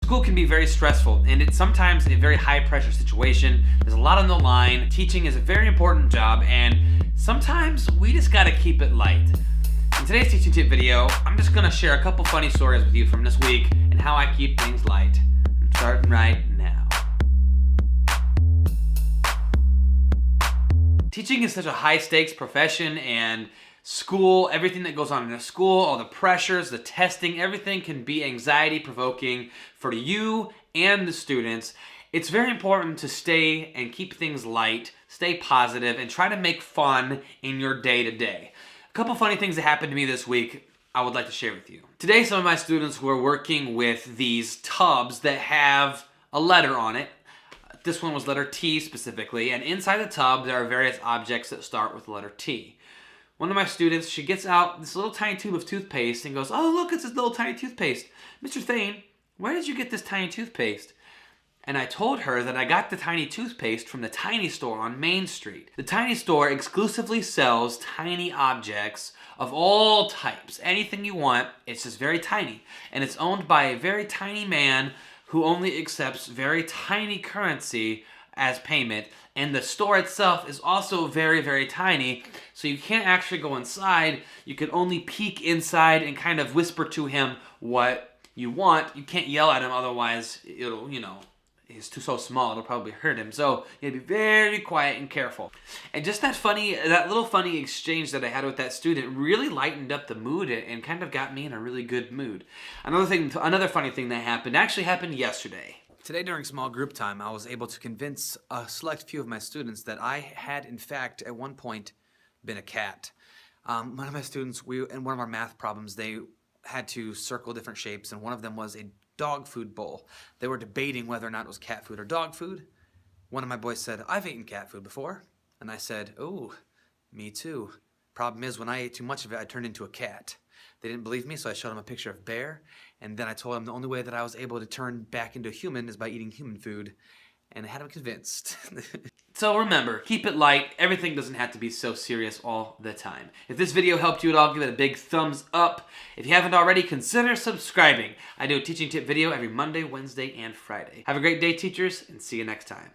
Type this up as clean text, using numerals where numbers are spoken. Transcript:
School can be very stressful, and it's sometimes a very high-pressure situation. There's a lot on the line. Teaching is a very important job, and sometimes we just gotta keep it light. In today's teaching tip video, I'm just gonna share a couple funny stories with you from this week and how I keep things light. I'm starting right now. Teaching is such a high-stakes profession, and school, everything that goes on in a school, all the pressures, the testing, everything can be anxiety-provoking for you and the students. It's very important to stay and keep things light, stay positive, and try to make fun in your day-to-day. A couple funny things that happened to me this week I would like to share with you. Today, some of my students were working with these tubs that have a letter on it. This one was letter T specifically, and inside the tub there are various objects that start with the letter T. One of my students, she gets out this little tiny tube of toothpaste and goes, "Oh, look, it's this little tiny toothpaste. Mr. Thain, where did you get this tiny toothpaste?" And I told her that I got the tiny toothpaste from the Tiny store on Main Street. The Tiny store exclusively sells tiny objects of all types. Anything you want, it's just very tiny. And it's owned by a very tiny man who only accepts very tiny currency as payment, and the store itself is also very, very tiny, so you can't actually go inside. You can only peek inside and kind of whisper to him what you want. You can't yell at him, otherwise it'll, he's so small, it'll probably hurt him. So you gotta be very quiet and careful. And just that little funny exchange that I had with that student really lightened up the mood and kind of got me in a really good mood. Another funny thing that happened actually happened yesterday. Today during small group time, I was able to convince a select few of my students that I had, in fact, at one point, been a cat. One of my students, in one of our math problems, they had to circle different shapes, and one of them was a dog food bowl. They were debating whether or not it was cat food or dog food. One of my boys said, "I've eaten cat food before." And I said, "Oh, me too. Problem is, when I ate too much of it, I turned into a cat." They didn't believe me, so I showed them a picture of bear, and then I told them the only way that I was able to turn back into a human is by eating human food, and I had them convinced. So remember, keep it light. Everything doesn't have to be so serious all the time. If this video helped you at all, give it a big thumbs up. If you haven't already, consider subscribing. I do a teaching tip video every Monday, Wednesday, and Friday. Have a great day, teachers, and see you next time.